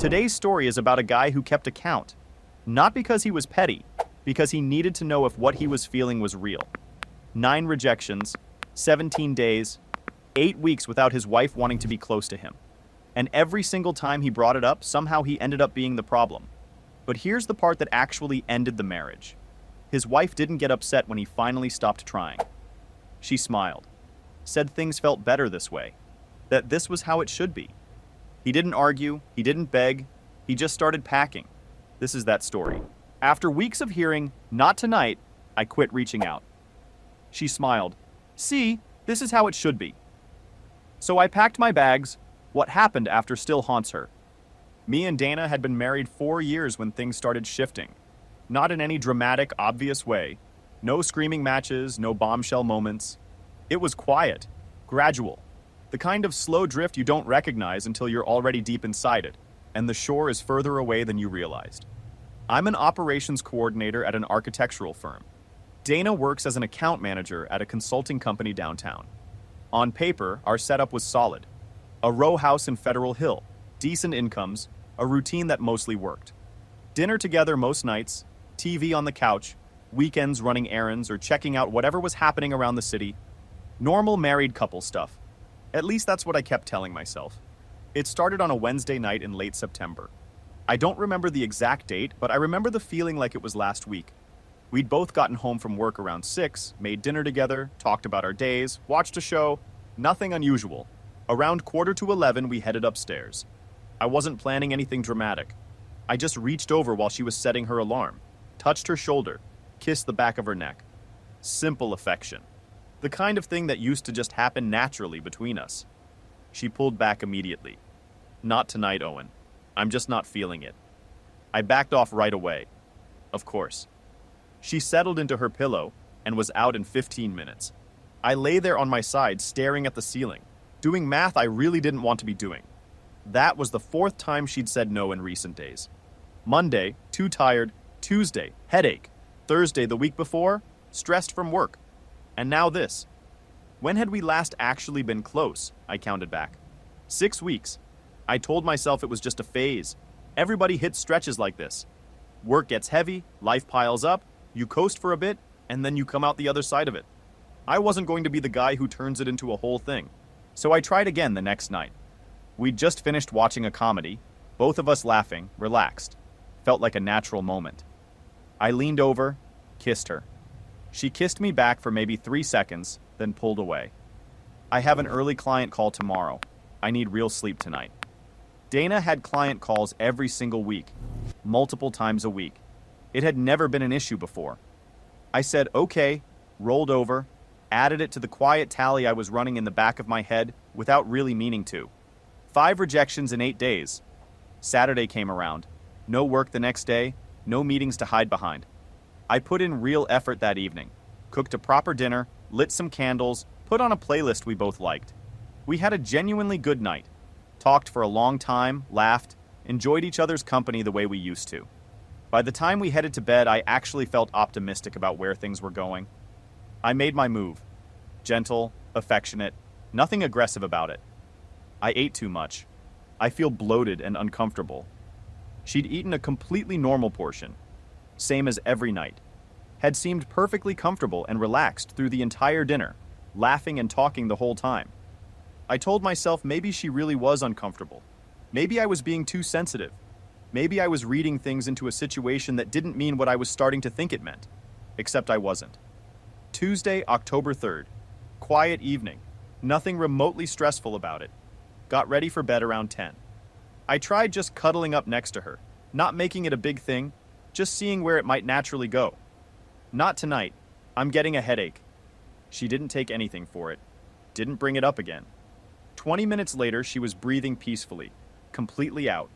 Today's story is about a guy who kept account, not because he was petty, because he needed to know if what he was feeling was real. 9 rejections, 17 days, 8 weeks without his wife wanting to be close to him. And every single time he brought it up, somehow he ended up being the problem. But here's the part that actually ended the marriage. His wife didn't get upset when he finally stopped trying. She smiled, said things felt better this way, that this was how it should be. He didn't argue, he didn't beg, he just started packing. This is that story. After weeks of hearing, "Not tonight," I quit reaching out. She smiled. "See, this is how it should be." So I packed my bags. What happened after still haunts her. Me and Dana had been married 4 years when things started shifting. Not in any dramatic, obvious way. No screaming matches, no bombshell moments. It was quiet, gradual. The kind of slow drift you don't recognize until you're already deep inside it, and the shore is further away than you realized. I'm an operations coordinator at an architectural firm. Dana works as an account manager at a consulting company downtown. On paper, our setup was solid. A row house in Federal Hill, decent incomes, a routine that mostly worked. Dinner together most nights, TV on the couch, weekends running errands or checking out whatever was happening around the city. Normal married couple stuff. At least that's what I kept telling myself. It started on a Wednesday night in late September. I don't remember the exact date, but I remember the feeling like it was last week. We'd both gotten home from work around 6, made dinner together, talked about our days, watched a show. Nothing unusual. Around 10:45, we headed upstairs. I wasn't planning anything dramatic. I just reached over while she was setting her alarm, touched her shoulder, kissed the back of her neck. Simple affection. The kind of thing that used to just happen naturally between us. She pulled back immediately. "Not tonight, Owen. I'm just not feeling it." I backed off right away. Of course. She settled into her pillow and was out in 15 minutes. I lay there on my side staring at the ceiling, doing math I really didn't want to be doing. That was the 4th time she'd said no in recent days. Monday, too tired. Tuesday, headache. Thursday, the week before, stressed from work. And now this. When had we last actually been close? I counted back. 6 weeks. I told myself it was just a phase. Everybody hits stretches like this. Work gets heavy, life piles up, you coast for a bit, and then you come out the other side of it. I wasn't going to be the guy who turns it into a whole thing. So I tried again the next night. We'd just finished watching a comedy, both of us laughing, relaxed. Felt like a natural moment. I leaned over, kissed her. She kissed me back for maybe 3 seconds, then pulled away. "I have an early client call tomorrow. I need real sleep tonight." Dana had client calls every single week, multiple times a week. It had never been an issue before. I said, okay, rolled over, added it to the quiet tally I was running in the back of my head without really meaning to. 5 rejections in 8 days. Saturday came around. No work the next day, no meetings to hide behind. I put in real effort that evening, cooked a proper dinner, lit some candles, put on a playlist we both liked. We had a genuinely good night, talked for a long time, laughed, enjoyed each other's company the way we used to. By the time we headed to bed, I actually felt optimistic about where things were going. I made my move. Gentle, affectionate, nothing aggressive about it. I ate too much. I feel bloated and uncomfortable. She'd eaten a completely normal portion, same as every night. Had seemed perfectly comfortable and relaxed through the entire dinner, laughing and talking the whole time. I told myself maybe she really was uncomfortable. Maybe I was being too sensitive. Maybe I was reading things into a situation that didn't mean what I was starting to think it meant. Except I wasn't. Tuesday, October 3rd. Quiet evening. Nothing remotely stressful about it. Got ready for bed around 10. I tried just cuddling up next to her, not making it a big thing, just seeing where it might naturally go. "Not tonight. I'm getting a headache." She didn't take anything for it. Didn't bring it up again. 20 minutes later, she was breathing peacefully, completely out.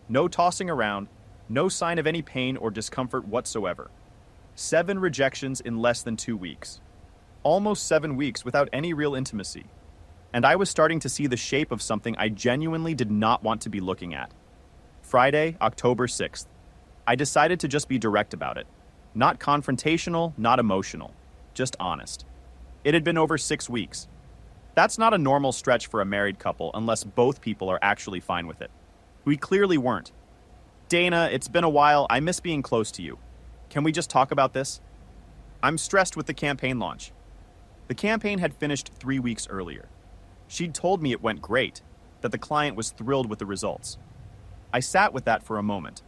No tossing around, no sign of any pain or discomfort whatsoever. 7 rejections in less than 2 weeks. Almost 7 weeks without any real intimacy. And I was starting to see the shape of something I genuinely did not want to be looking at. Friday, October 6th. I decided to just be direct about it. Not confrontational, not emotional. Just honest. It had been over 6 weeks. That's not a normal stretch for a married couple unless both people are actually fine with it. We clearly weren't. Dana, it's been a while. I miss being close to you. Can we just talk about this? I'm stressed with the campaign launch. The campaign had finished 3 weeks earlier. She'd told me it went great, that the client was thrilled with the results. I sat with that for a moment.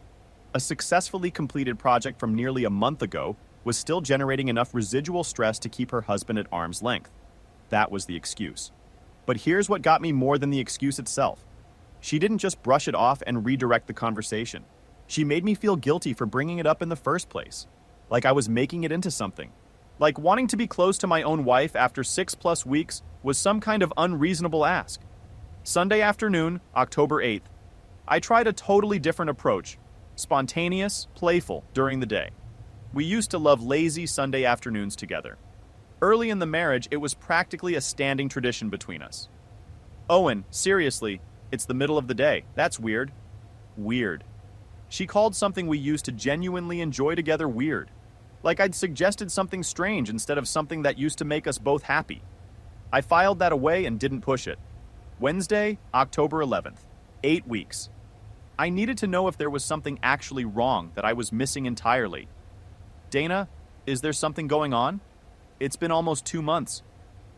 A successfully completed project from nearly a month ago was still generating enough residual stress to keep her husband at arm's length. That was the excuse. But here's what got me more than the excuse itself. She didn't just brush it off and redirect the conversation. She made me feel guilty for bringing it up in the first place. Like I was making it into something. Like wanting to be close to my own wife after 6+ weeks was some kind of unreasonable ask. Sunday afternoon, October 8th, I tried a totally different approach. Spontaneous, playful during the day. We used to love lazy Sunday afternoons together. Early in the marriage, it was practically a standing tradition between us. Owen, seriously, it's the middle of the day. That's weird. Weird. She called something we used to genuinely enjoy together weird. Like I'd suggested something strange instead of something that used to make us both happy. I filed that away and didn't push it. Wednesday, October 11th. 8 weeks. I needed to know if there was something actually wrong that I was missing entirely. Dana, is there something going on? It's been almost 2 months.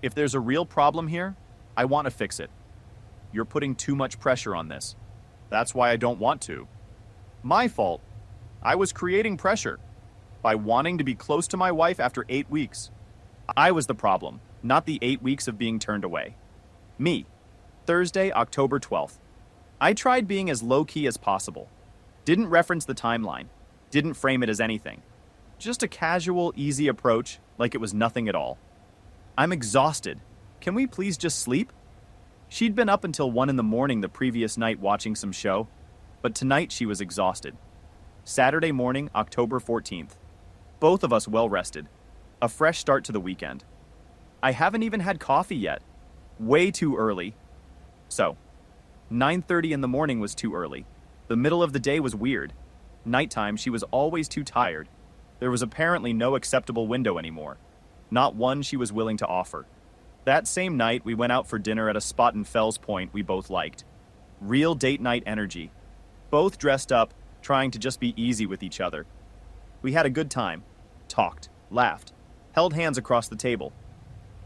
If there's a real problem here, I want to fix it. You're putting too much pressure on this. That's why I don't want to. My fault. I was creating pressure by wanting to be close to my wife after 8 weeks. I was the problem, not the 8 weeks of being turned away. Me. Thursday, October 12th. I tried being as low-key as possible. Didn't reference the timeline. Didn't frame it as anything. Just a casual, easy approach, like it was nothing at all. I'm exhausted. Can we please just sleep? She'd been up until 1 in the morning the previous night watching some show, but tonight she was exhausted. Saturday morning, October 14th. Both of us well-rested. A fresh start to the weekend. I haven't even had coffee yet. Way too early. So, 9:30 in the morning was too early. The middle of the day was weird. Nighttime, she was always too tired. There was apparently no acceptable window anymore. Not one she was willing to offer. That same night, we went out for dinner at a spot in Fells Point we both liked. Real date night energy. Both dressed up, trying to just be easy with each other. We had a good time. Talked, laughed, held hands across the table.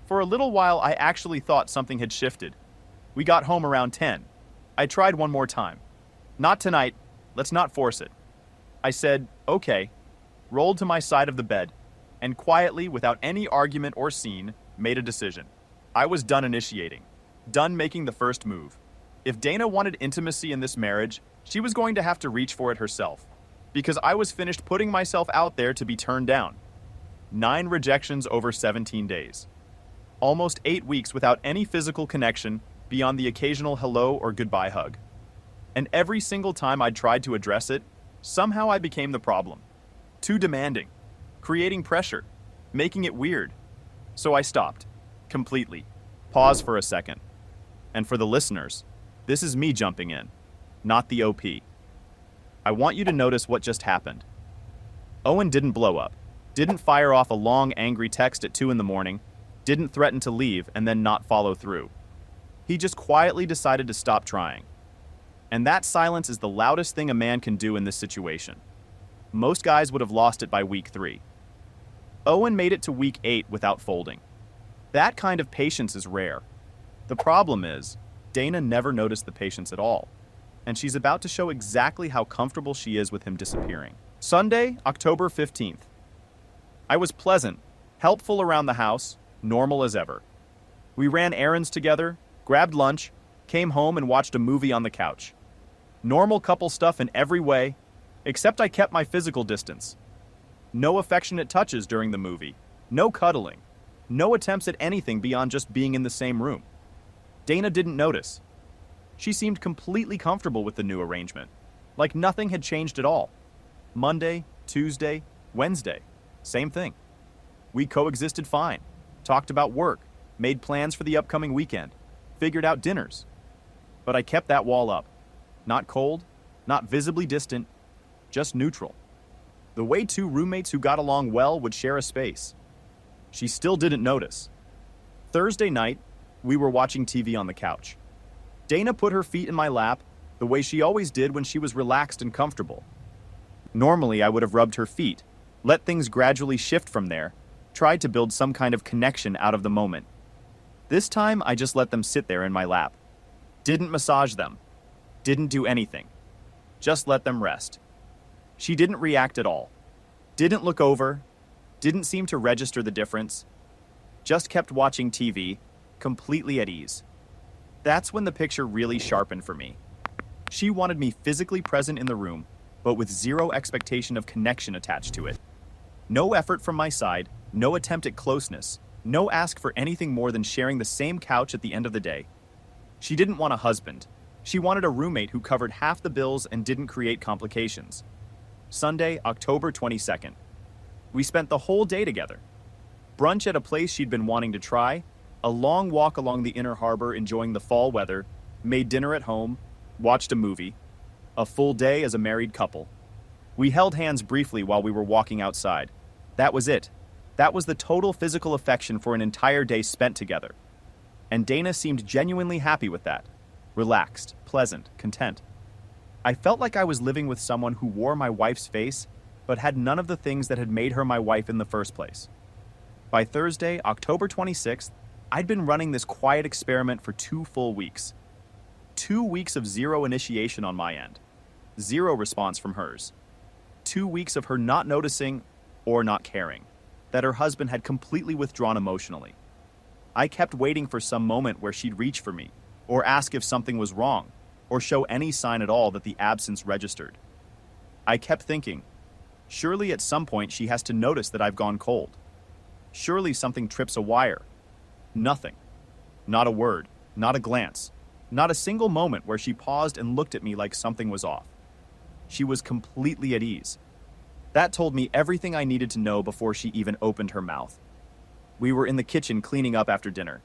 For a little while, I actually thought something had shifted. We got home around 10. I tried one more time. Not tonight. Let's not force it. I said, okay, rolled to my side of the bed, and quietly, without any argument or scene, made a decision. I was done initiating. Done making the first move. If Dana wanted intimacy in this marriage, she was going to have to reach for it herself. Because I was finished putting myself out there to be turned down. 9 rejections over 17 days. Almost 8 weeks without any physical connection beyond the occasional hello or goodbye hug. And every single time I tried to address it, somehow I became the problem. Too demanding. Creating pressure. Making it weird. So I stopped. Completely. Pause for a second. And for the listeners, this is me jumping in, not the OP. I want you to notice what just happened. Owen didn't blow up. Didn't fire off a long, angry text at 2 in the morning. Didn't threaten to leave and then not follow through. He just quietly decided to stop trying. And that silence is the loudest thing a man can do in this situation. Most guys would have lost it by week 3. Owen made it to week 8 without folding. That kind of patience is rare. The problem is, Dana never noticed the patience at all, and she's about to show exactly how comfortable she is with him disappearing. Sunday, October 15th. I was pleasant, helpful around the house, normal as ever. We ran errands together, grabbed lunch, came home and watched a movie on the couch. Normal couple stuff in every way, except I kept my physical distance. No affectionate touches during the movie, no cuddling, no attempts at anything beyond just being in the same room. Dana didn't notice. She seemed completely comfortable with the new arrangement, like nothing had changed at all. Monday, Tuesday, Wednesday, same thing. We coexisted fine, talked about work, made plans for the upcoming weekend, figured out dinners. But I kept that wall up. Not cold, not visibly distant, just neutral. The way 2 roommates who got along well would share a space. She still didn't notice. Thursday night, we were watching TV on the couch. Dana put her feet in my lap, the way she always did when she was relaxed and comfortable. Normally, I would have rubbed her feet, let things gradually shift from there, tried to build some kind of connection out of the moment. This time, I just let them sit there in my lap. Didn't massage them. Didn't do anything. Just let them rest. She didn't react at all. Didn't look over. Didn't seem to register the difference. Just kept watching TV, completely at ease. That's when the picture really sharpened for me. She wanted me physically present in the room, but with zero expectation of connection attached to it. No effort from my side, no attempt at closeness, no ask for anything more than sharing the same couch at the end of the day. She didn't want a husband. She wanted a roommate who covered half the bills and didn't create complications. Sunday, October 22nd. We spent the whole day together. Brunch at a place she'd been wanting to try, a long walk along the inner harbor enjoying the fall weather, made dinner at home, watched a movie, a full day as a married couple. We held hands briefly while we were walking outside. That was it. That was the total physical affection for an entire day spent together. And Dana seemed genuinely happy with that. Relaxed, pleasant, content. I felt like I was living with someone who wore my wife's face, but had none of the things that had made her my wife in the first place. By Thursday, October 26th, I'd been running this quiet experiment for 2 full weeks. 2 weeks of zero initiation on my end. Zero response from hers. 2 weeks of her not noticing or not caring that her husband had completely withdrawn emotionally. I kept waiting for some moment where she'd reach for me, or ask if something was wrong, or show any sign at all that the absence registered. I kept thinking, surely at some point she has to notice that I've gone cold. Surely something trips a wire. Nothing. Not a word, not a glance, not a single moment where she paused and looked at me like something was off. She was completely at ease. That told me everything I needed to know before she even opened her mouth. We were in the kitchen cleaning up after dinner.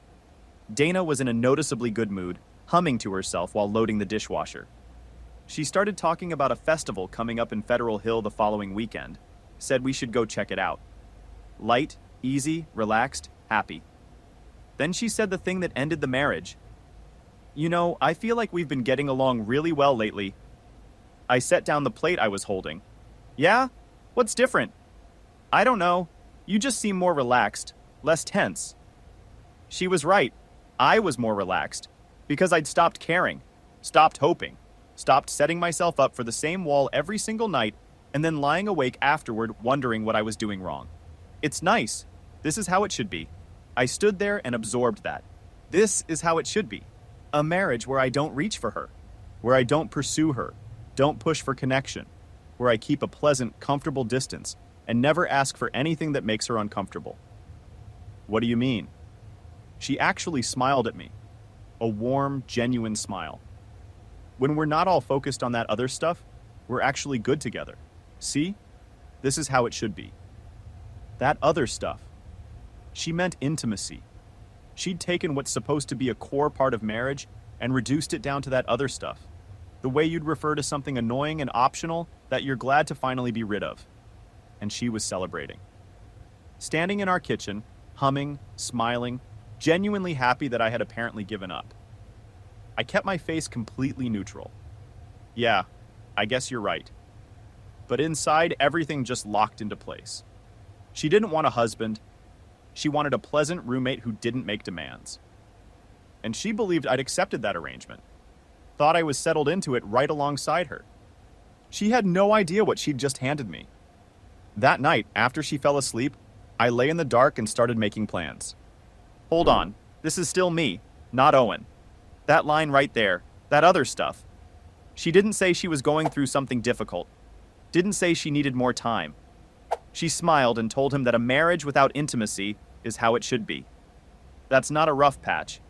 Dana was in a noticeably good mood, humming to herself while loading the dishwasher. She started talking about a festival coming up in Federal Hill the following weekend, said we should go check it out. Light, easy, relaxed, happy. Then she said the thing that ended the marriage. You know, I feel like we've been getting along really well lately. I set down the plate I was holding. Yeah? What's different? I don't know. You just seem more relaxed, less tense. She was right. I was more relaxed because I'd stopped caring, stopped hoping, stopped setting myself up for the same wall every single night and then lying awake afterward wondering what I was doing wrong. It's nice. This is how it should be. I stood there and absorbed that. This is how it should be. A marriage where I don't reach for her, where I don't pursue her, don't push for connection, where I keep a pleasant, comfortable distance and never ask for anything that makes her uncomfortable. What do you mean? She actually smiled at me. A warm, genuine smile. When we're not all focused on that other stuff, we're actually good together. See? This is how it should be. That other stuff. She meant intimacy. She'd taken what's supposed to be a core part of marriage and reduced it down to that other stuff. The way you'd refer to something annoying and optional that you're glad to finally be rid of. And she was celebrating. Standing in our kitchen, humming, smiling, genuinely happy that I had apparently given up. I kept my face completely neutral. Yeah, I guess you're right. But inside, everything just locked into place. She didn't want a husband. She wanted a pleasant roommate who didn't make demands. And she believed I'd accepted that arrangement. Thought I was settled into it right alongside her. She had no idea what she'd just handed me. That night, after she fell asleep, I lay in the dark and started making plans. Hold on, this is still me, not Owen. That line right there, that other stuff. She didn't say she was going through something difficult. Didn't say she needed more time. She smiled and told him that a marriage without intimacy is how it should be. That's not a rough patch.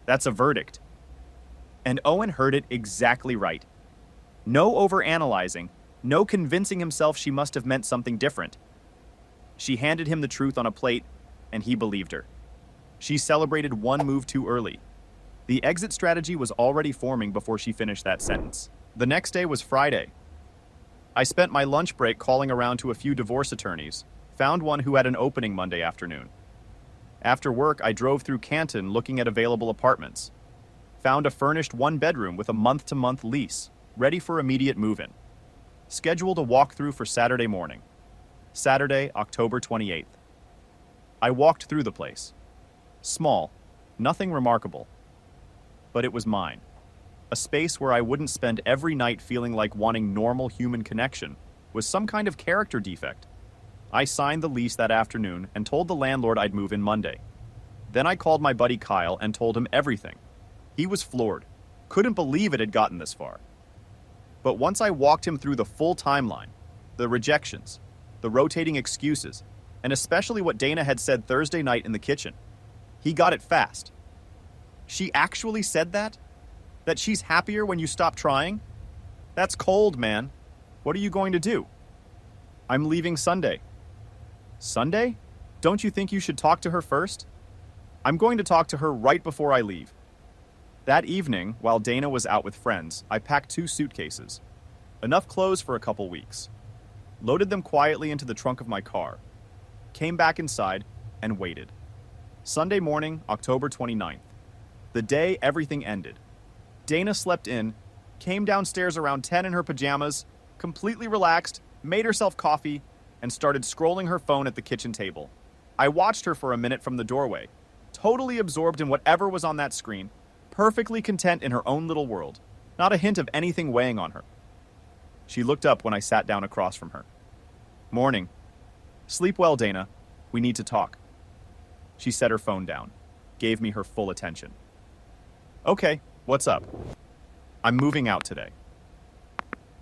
That's a verdict. And Owen heard it exactly right. No overanalyzing, no convincing himself she must have meant something different. She handed him the truth on a plate, and he believed her. She celebrated one move too early. The exit strategy was already forming before she finished that sentence. The next day was Friday. I spent my lunch break calling around to a few divorce attorneys, found one who had an opening Monday afternoon. After work, I drove through Canton looking at available apartments. Found a furnished one-bedroom with a month-to-month lease, ready for immediate move-in. Scheduled a walkthrough for Saturday morning. Saturday, October 28th. I walked through the place. Small, nothing remarkable. But it was mine. A space where I wouldn't spend every night feeling like wanting normal human connection was some kind of character defect. I signed the lease that afternoon and told the landlord I'd move in Monday. Then I called my buddy Kyle and told him everything. He was floored. Couldn't believe it had gotten this far. But once I walked him through the full timeline, the rejections, the rotating excuses, and especially what Dana had said Thursday night in the kitchen, he got it fast. She actually said that? That she's happier when you stop trying? That's cold, man. What are you going to do? I'm leaving Sunday. Sunday? Don't you think you should talk to her first? I'm going to talk to her right before I leave. That evening, while Dana was out with friends, I packed 2 suitcases. Enough clothes for a couple weeks. Loaded them quietly into the trunk of my car. Came back inside and waited. Sunday morning, October 29th. The day everything ended. Dana slept in, came downstairs around 10 in her pajamas, completely relaxed, made herself coffee, and started scrolling her phone at the kitchen table. I watched her for a minute from the doorway, totally absorbed in whatever was on that screen, perfectly content in her own little world, not a hint of anything weighing on her. She looked up when I sat down across from her. Morning. Sleep well, Dana. We need to talk. She set her phone down, gave me her full attention. Okay, what's up? I'm moving out today.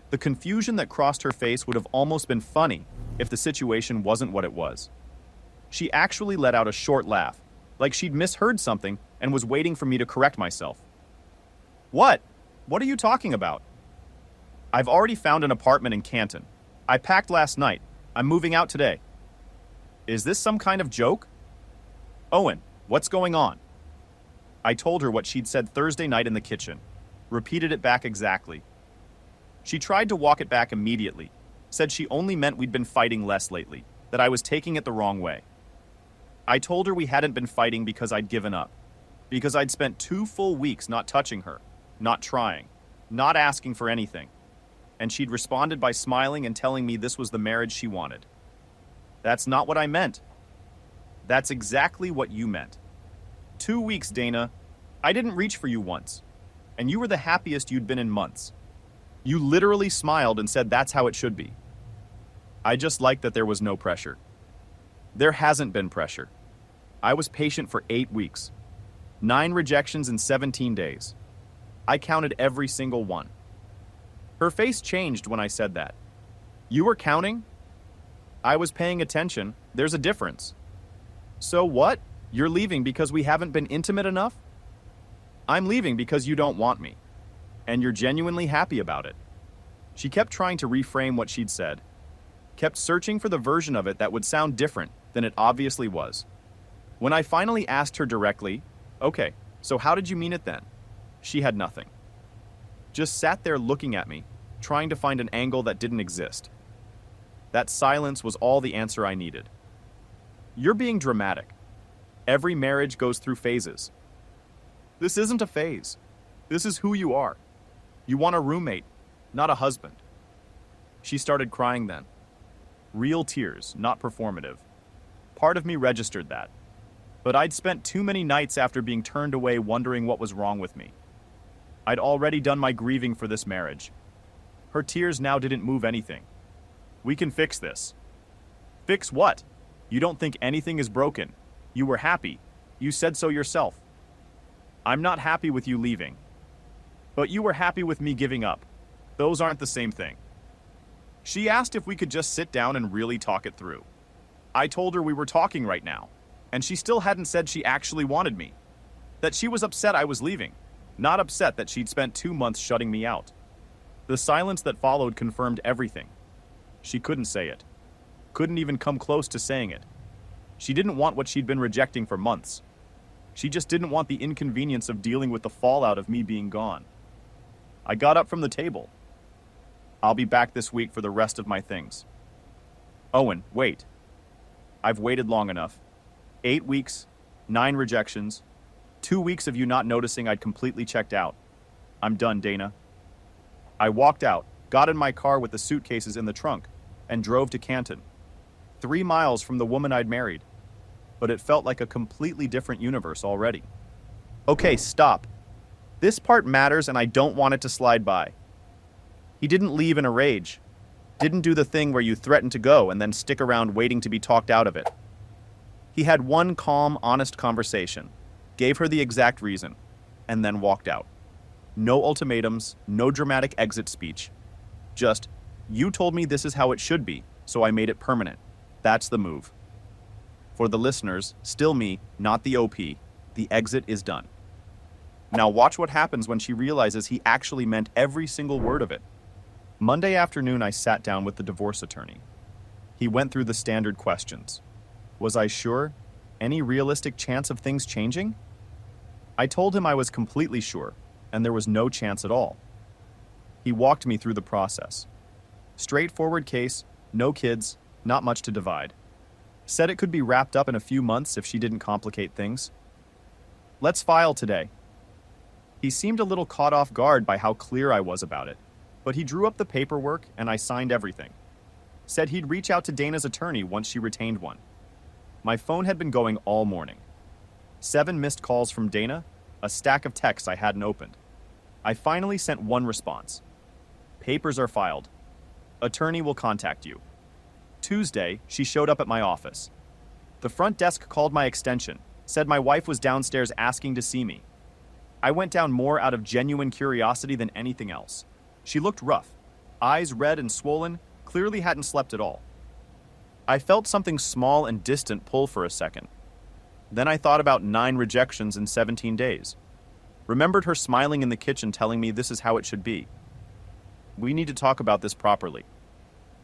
The confusion that crossed her face would have almost been funny if the situation wasn't what it was. She actually let out a short laugh, like she'd misheard something and was waiting for me to correct myself. What? What are you talking about? I've already found an apartment in Canton. I packed last night. I'm moving out today. Is this some kind of joke? Owen, what's going on? I told her what she'd said Thursday night in the kitchen, repeated it back exactly. She tried to walk it back immediately, said she only meant we'd been fighting less lately, that I was taking it the wrong way. I told her we hadn't been fighting because I'd given up, because I'd spent 2 full weeks not touching her, not trying, not asking for anything, and she'd responded by smiling and telling me this was the marriage she wanted. That's not what I meant. That's exactly what you meant. 2 weeks, Dana. I didn't reach for you once, and you were the happiest you'd been in months. You literally smiled and said that's how it should be. I just liked that there was no pressure. There hasn't been pressure. I was patient for 8 weeks. 9 rejections in 17 days. I counted every single one. Her face changed when I said that. You were counting? I was paying attention. There's a difference. So what? You're leaving because we haven't been intimate enough? I'm leaving because you don't want me. And you're genuinely happy about it. She kept trying to reframe what she'd said. Kept searching for the version of it that would sound different than it obviously was. When I finally asked her directly, okay, so how did you mean it then? She had nothing. Just sat there looking at me, trying to find an angle that didn't exist. That silence was all the answer I needed. You're being dramatic. Every marriage goes through phases. This isn't a phase. This is who you are. You want a roommate, not a husband. She started crying then. Real tears, not performative. Part of me registered that. But I'd spent too many nights after being turned away wondering what was wrong with me. I'd already done my grieving for this marriage. Her tears now didn't move anything. We can fix this. Fix what? You don't think anything is broken. You were happy. You said so yourself. I'm not happy with you leaving. But you were happy with me giving up. Those aren't the same thing. She asked if we could just sit down and really talk it through. I told her we were talking right now, and she still hadn't said she actually wanted me. That she was upset I was leaving, not upset that she'd spent 2 months shutting me out. The silence that followed confirmed everything. She couldn't say it. Couldn't even come close to saying it. She didn't want what she'd been rejecting for months. She just didn't want the inconvenience of dealing with the fallout of me being gone. I got up from the table. I'll be back this week for the rest of my things. Owen, wait. I've waited long enough. 8 weeks, 9 rejections, 2 weeks of you not noticing I'd completely checked out. I'm done, Dana. I walked out, got in my car with the suitcases in the trunk, and drove to Canton. 3 miles from the woman I'd married. But it felt like a completely different universe already. Okay, stop. This part matters and I don't want it to slide by. He didn't leave in a rage. Didn't do the thing where you threaten to go and then stick around waiting to be talked out of it. He had one calm, honest conversation, gave her the exact reason, and then walked out. No ultimatums, no dramatic exit speech. Just, you told me this is how it should be, so I made it permanent. That's the move. For the listeners, still me, not the OP, the exit is done. Now watch what happens when she realizes he actually meant every single word of it. Monday afternoon, I sat down with the divorce attorney. He went through the standard questions. Was I sure? Any realistic chance of things changing? I told him I was completely sure, and there was no chance at all. He walked me through the process. Straightforward case, no kids, not much to divide. Said it could be wrapped up in a few months if she didn't complicate things. Let's file today. He seemed a little caught off guard by how clear I was about it, but he drew up the paperwork and I signed everything. Said he'd reach out to Dana's attorney once she retained one. My phone had been going all morning. 7 missed calls from Dana, a stack of texts I hadn't opened. I finally sent one response. Papers are filed. Attorney will contact you. Tuesday, she showed up at my office. The front desk called my extension, said my wife was downstairs asking to see me. I went down more out of genuine curiosity than anything else. She looked rough, eyes red and swollen, clearly hadn't slept at all. I felt something small and distant pull for a second. Then I thought about 9 rejections in 17 days. Remembered her smiling in the kitchen telling me this is how it should be. We need to talk about this properly.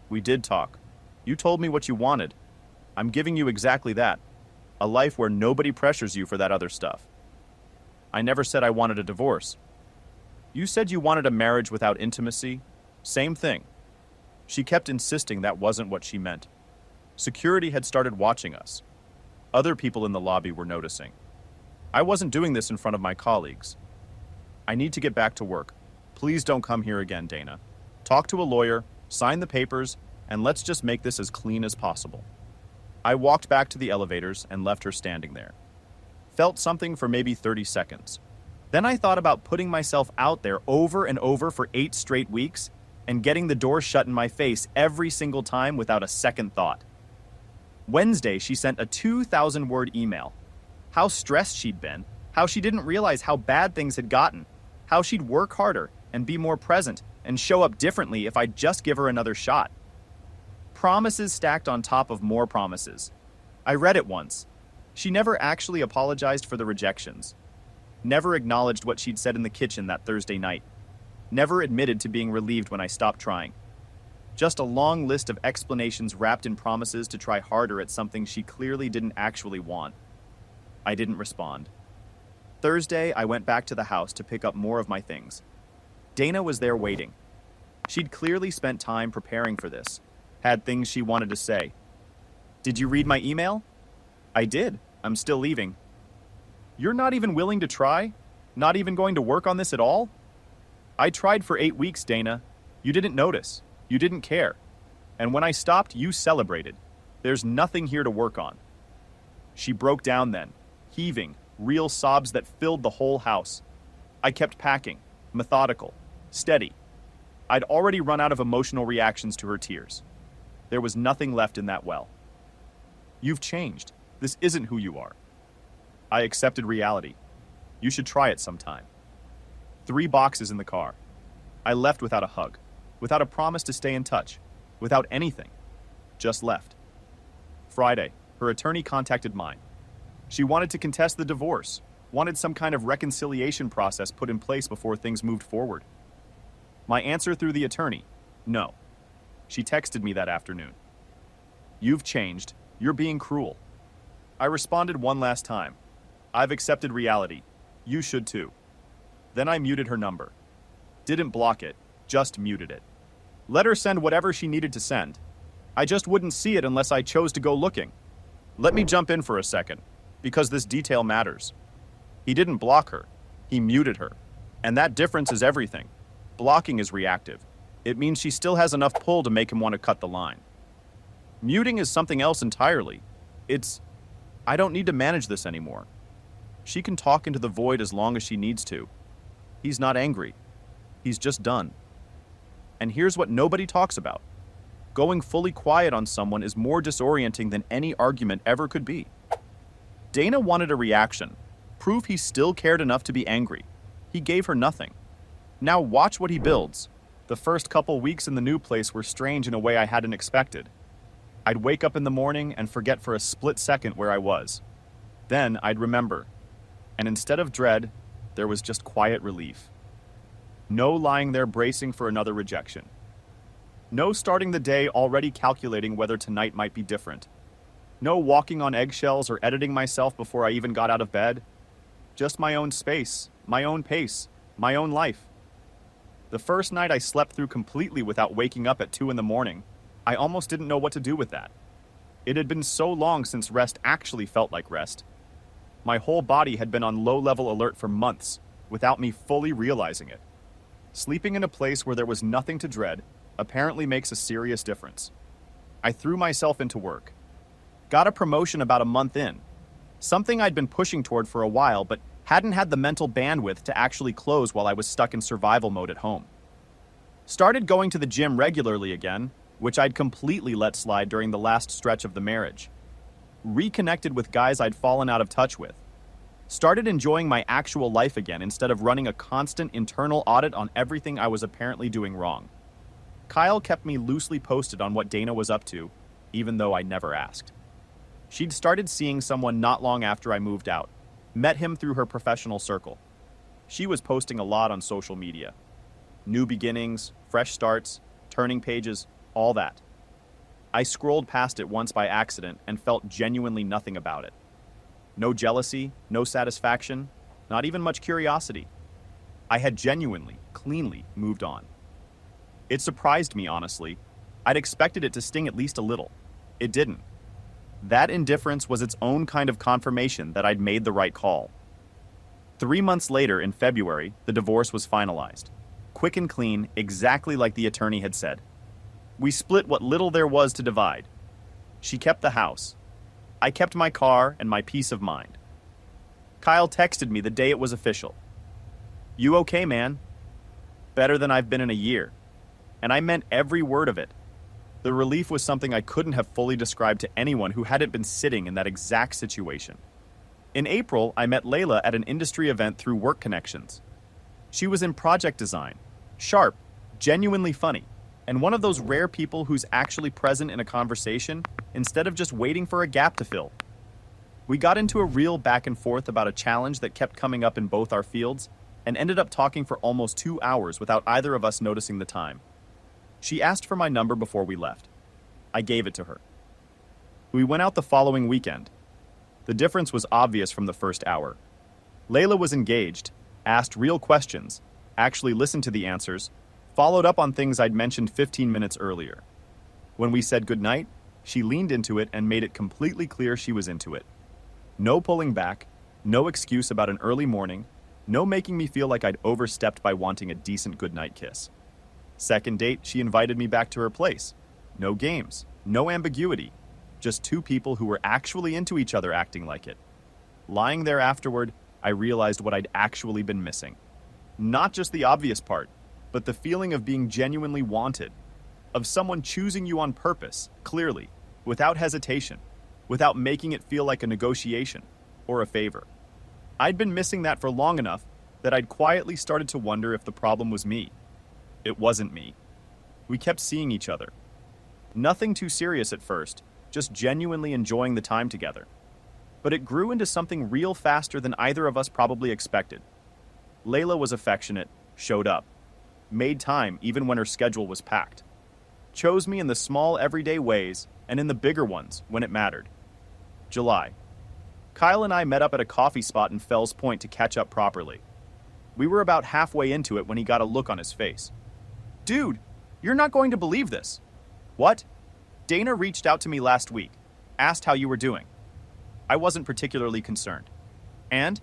We did talk. You told me what you wanted. I'm giving you exactly that. A life where nobody pressures you for that other stuff. I never said I wanted a divorce. You said you wanted a marriage without intimacy. Same thing. She kept insisting that wasn't what she meant. Security had started watching us. Other people in the lobby were noticing. I wasn't doing this in front of my colleagues. I need to get back to work. Please don't come here again, Dana. Talk to a lawyer, sign the papers, and let's just make this as clean as possible. I walked back to the elevators and left her standing there. Felt something for maybe 30 seconds. Then I thought about putting myself out there over and over for 8 straight weeks and getting the door shut in my face every single time without a second thought. Wednesday, she sent a 2,000-word email. How stressed she'd been, how she didn't realize how bad things had gotten, how she'd work harder and be more present and show up differently if I'd just give her another shot. Promises stacked on top of more promises. I read it once. She never actually apologized for the rejections. Never acknowledged what she'd said in the kitchen that Thursday night. Never admitted to being relieved when I stopped trying. Just a long list of explanations wrapped in promises to try harder at something she clearly didn't actually want. I didn't respond. Thursday, I went back to the house to pick up more of my things. Dana was there waiting. She'd clearly spent time preparing for this. Had things she wanted to say. Did you read my email? I did. I'm still leaving. You're not even willing to try? Not even going to work on this at all? I tried for 8 weeks, Dana. You didn't notice. You didn't care. And when I stopped, you celebrated. There's nothing here to work on. She broke down then, heaving, real sobs that filled the whole house. I kept packing, methodical, steady. I'd already run out of emotional reactions to her tears. There was nothing left in that well. You've changed. This isn't who you are. I accepted reality. You should try it sometime. 3 boxes in the car. I left without a hug, without a promise to stay in touch, without anything. Just left. Friday, her attorney contacted mine. She wanted to contest the divorce, wanted some kind of reconciliation process put in place before things moved forward. My answer through the attorney, no. She texted me that afternoon. You've changed. You're being cruel. I responded one last time. I've accepted reality. You should too. Then I muted her number. Didn't block it, just muted it. Let her send whatever she needed to send. I just wouldn't see it unless I chose to go looking. Let me jump in for a second, because this detail matters. He didn't block her. He muted her. And that difference is everything. Blocking is reactive. It means she still has enough pull to make him want to cut the line. Muting is something else entirely. It's, I don't need to manage this anymore. She can talk into the void as long as she needs to. He's not angry. He's just done. And here's what nobody talks about. Going fully quiet on someone is more disorienting than any argument ever could be. Dana wanted a reaction, proof he still cared enough to be angry. He gave her nothing. Now watch what he builds. The first couple weeks in the new place were strange in a way I hadn't expected. I'd wake up in the morning and forget for a split second where I was. Then I'd remember. And instead of dread, there was just quiet relief. No lying there bracing for another rejection. No starting the day already calculating whether tonight might be different. No walking on eggshells or editing myself before I even got out of bed. Just my own space, my own pace, my own life. The first night I slept through completely without waking up at 2 in the morning. I almost didn't know what to do with that. It had been so long since rest actually felt like rest. My whole body had been on low-level alert for months, without me fully realizing it. Sleeping in a place where there was nothing to dread apparently makes a serious difference. I threw myself into work. Got a promotion about a month in. Something I'd been pushing toward for a while, but hadn't had the mental bandwidth to actually close while I was stuck in survival mode at home. Started going to the gym regularly again, which I'd completely let slide during the last stretch of the marriage. Reconnected with guys I'd fallen out of touch with. Started enjoying my actual life again instead of running a constant internal audit on everything I was apparently doing wrong. Kyle kept me loosely posted on what Dana was up to, even though I never asked. She'd started seeing someone not long after I moved out. Met him through her professional circle. She was posting a lot on social media. New beginnings, fresh starts, turning pages, all that. I scrolled past it once by accident and felt genuinely nothing about it. No jealousy, no satisfaction, not even much curiosity. I had genuinely, cleanly moved on. It surprised me, honestly. I'd expected it to sting at least a little. It didn't. That indifference was its own kind of confirmation that I'd made the right call. 3 months later, in February, the divorce was finalized. Quick and clean, exactly like the attorney had said. We split what little there was to divide. She kept the house. I kept my car and my peace of mind. Kyle texted me the day it was official. "You okay, man?" Better than I've been in a year. And I meant every word of it. The relief was something I couldn't have fully described to anyone who hadn't been sitting in that exact situation. In April, I met Layla at an industry event through work connections. She was in project design, sharp, genuinely funny, and one of those rare people who's actually present in a conversation instead of just waiting for a gap to fill. We got into a real back and forth about a challenge that kept coming up in both our fields and ended up talking for almost 2 hours without either of us noticing the time. She asked for my number before we left. I gave it to her. We went out the following weekend. The difference was obvious from the first hour. Layla was engaged, asked real questions, actually listened to the answers, followed up on things I'd mentioned 15 minutes earlier. When we said goodnight, she leaned into it and made it completely clear she was into it. No pulling back, no excuse about an early morning, no making me feel like I'd overstepped by wanting a decent goodnight kiss. Second date, she invited me back to her place. No games, no ambiguity, just 2 people who were actually into each other acting like it. Lying there afterward, I realized what I'd actually been missing. Not just the obvious part, but the feeling of being genuinely wanted, of someone choosing you on purpose, clearly, without hesitation, without making it feel like a negotiation or a favor. I'd been missing that for long enough that I'd quietly started to wonder if the problem was me. It wasn't me. We kept seeing each other. Nothing too serious at first, just genuinely enjoying the time together. But it grew into something real faster than either of us probably expected. Layla was affectionate, showed up, made time even when her schedule was packed. Chose me in the small everyday ways and in the bigger ones when it mattered. July. Kyle and I met up at a coffee spot in Fells Point to catch up properly. We were about halfway into it when he got a look on his face. "Dude, you're not going to believe this." "What?" "Dana reached out to me last week, asked how you were doing." I wasn't particularly concerned. "And?"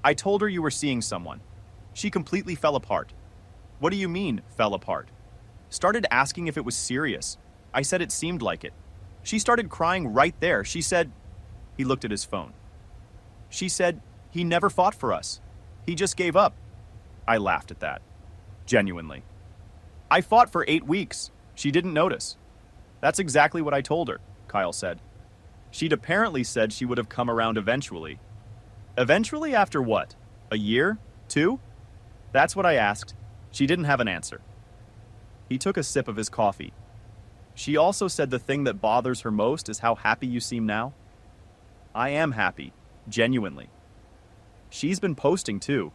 I told her you were seeing someone. She completely fell apart. What do you mean, fell apart? Started asking if it was serious. I said it seemed like it. She started crying right there. She said, he looked at his phone. She said, he never fought for us. He just gave up. I laughed at that. Genuinely. I fought for 8 weeks. She didn't notice. That's exactly what I told her, Kyle said. She'd apparently said she would have come around eventually. Eventually after what? A year? 2? That's what I asked. She didn't have an answer. He took a sip of his coffee. She also said the thing that bothers her most is how happy you seem now. I am happy, genuinely. She's been posting too.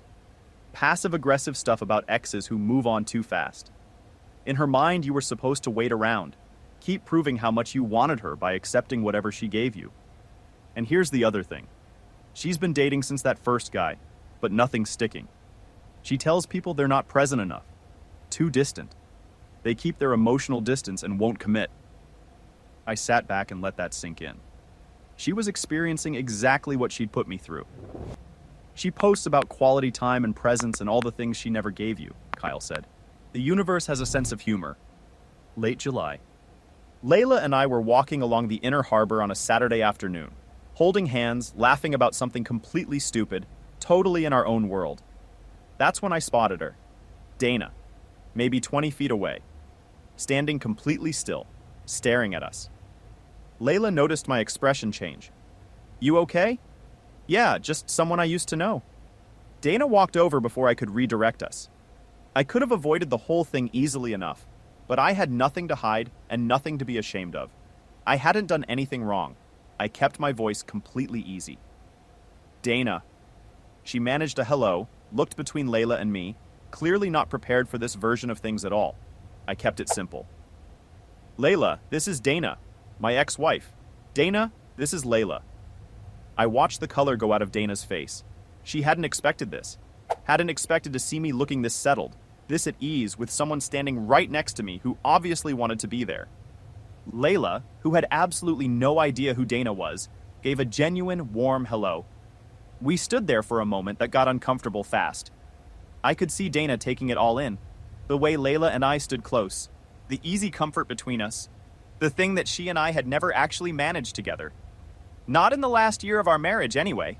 Passive-aggressive stuff about exes who move on too fast. In her mind, you were supposed to wait around, keep proving how much you wanted her by accepting whatever she gave you. And here's the other thing. She's been dating since that first guy, but nothing's sticking. She tells people they're not present enough, too distant. They keep their emotional distance and won't commit. I sat back and let that sink in. She was experiencing exactly what she'd put me through. She posts about quality time and presence and all the things she never gave you, Kyle said. The universe has a sense of humor. Late July. Layla and I were walking along the inner harbor on a Saturday afternoon, holding hands, laughing about something completely stupid, totally in our own world. That's when I spotted her. Dana, maybe 20 feet away, standing completely still, staring at us. Layla noticed my expression change. You okay? Yeah, just someone I used to know. Dana walked over before I could redirect us. I could have avoided the whole thing easily enough, but I had nothing to hide and nothing to be ashamed of. I hadn't done anything wrong. I kept my voice completely easy. Dana. She managed a hello, looked between Layla and me, clearly not prepared for this version of things at all. I kept it simple. Layla, this is Dana, my ex-wife. Dana, this is Layla. I watched the color go out of Dana's face. She hadn't expected this. Hadn't expected to see me looking this settled, this at ease with someone standing right next to me who obviously wanted to be there. Layla, who had absolutely no idea who Dana was, gave a genuine, warm hello. We stood there for a moment that got uncomfortable fast. I could see Dana taking it all in. The way Layla and I stood close. The easy comfort between us. The thing that she and I had never actually managed together. Not in the last year of our marriage, anyway.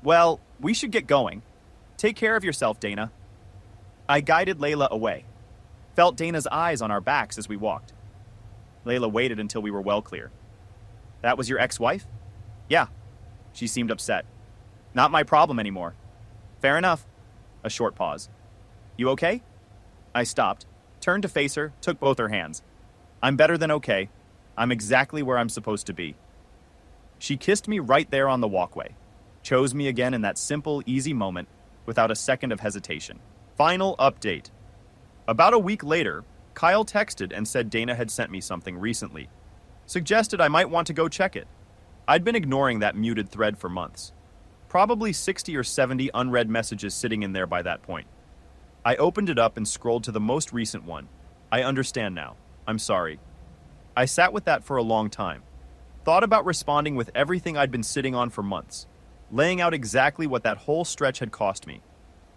Well, we should get going. Take care of yourself, Dana. I guided Layla away. Felt Dana's eyes on our backs as we walked. Layla waited until we were well clear. That was your ex-wife? Yeah. She seemed upset. Not my problem anymore. Fair enough. A short pause. You okay? I stopped, turned to face her, took both her hands. I'm better than okay. I'm exactly where I'm supposed to be. She kissed me right there on the walkway. Chose me again in that simple, easy moment, without a second of hesitation. Final update. About a week later, Kyle texted and said Dana had sent me something recently. Suggested I might want to go check it. I'd been ignoring that muted thread for months. Probably 60 or 70 unread messages sitting in there by that point. I opened it up and scrolled to the most recent one. I understand now. I'm sorry. I sat with that for a long time. Thought about responding with everything I'd been sitting on for months, laying out exactly what that whole stretch had cost me.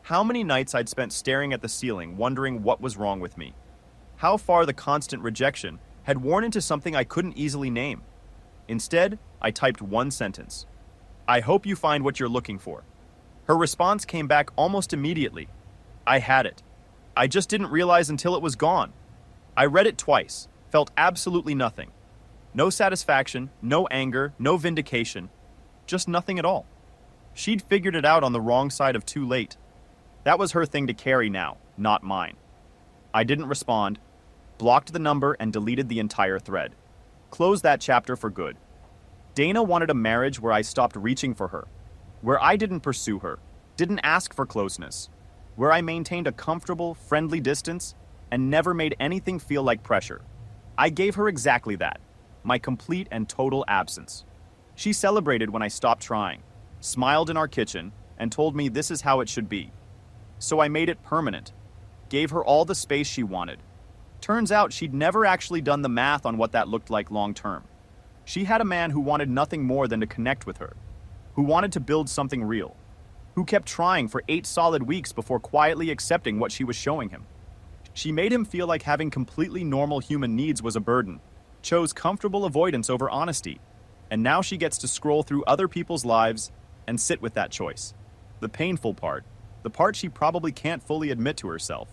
How many nights I'd spent staring at the ceiling, wondering what was wrong with me. How far the constant rejection had worn into something I couldn't easily name. Instead, I typed one sentence. I hope you find what you're looking for. Her response came back almost immediately. I had it. I just didn't realize until it was gone. I read it twice, felt absolutely nothing. No satisfaction, no anger, no vindication, just nothing at all. She'd figured it out on the wrong side of too late. That was her thing to carry now, not mine. I didn't respond, blocked the number and deleted the entire thread. Closed that chapter for good. Dana wanted a marriage where I stopped reaching for her, where I didn't pursue her, didn't ask for closeness, where I maintained a comfortable, friendly distance and never made anything feel like pressure. I gave her exactly that, my complete and total absence. She celebrated when I stopped trying, smiled in our kitchen, and told me this is how it should be. So I made it permanent, gave her all the space she wanted. Turns out she'd never actually done the math on what that looked like long term. She had a man who wanted nothing more than to connect with her, who wanted to build something real. who kept trying for 8 solid weeks before quietly accepting what she was showing him. She made him feel like having completely normal human needs was a burden, chose comfortable avoidance over honesty, and now she gets to scroll through other people's lives and sit with that choice. The painful part, the part she probably can't fully admit to herself,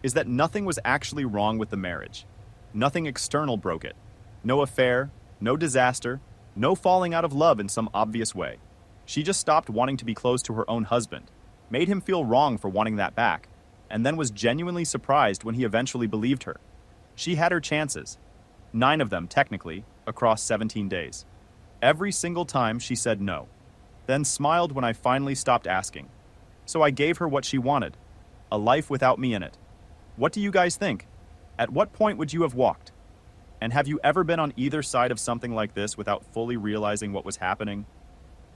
is that nothing was actually wrong with the marriage. Nothing external broke it. No affair, no disaster, no falling out of love in some obvious way. She just stopped wanting to be close to her own husband, made him feel wrong for wanting that back, and then was genuinely surprised when he eventually believed her. She had her chances, 9 of them technically, across 17 days. Every single time she said no, then smiled when I finally stopped asking. So I gave her what she wanted, a life without me in it. What do you guys think? At what point would you have walked? And have you ever been on either side of something like this without fully realizing what was happening?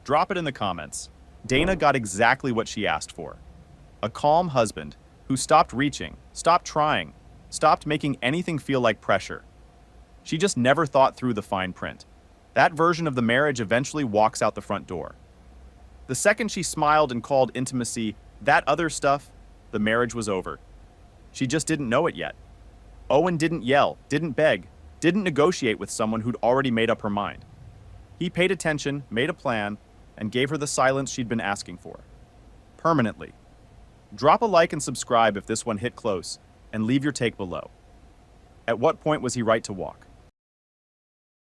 Drop it in the comments. Dana got exactly what she asked for. A calm husband who stopped reaching, stopped trying, stopped making anything feel like pressure. She just never thought through the fine print. That version of the marriage eventually walks out the front door. The second she smiled and called intimacy that other stuff, the marriage was over. She just didn't know it yet. Owen didn't yell, didn't beg, didn't negotiate with someone who'd already made up her mind. He paid attention, made a plan, and gave her the silence she'd been asking for. Permanently. Drop a like and subscribe if this one hit close, and leave your take below. At what point was he right to walk?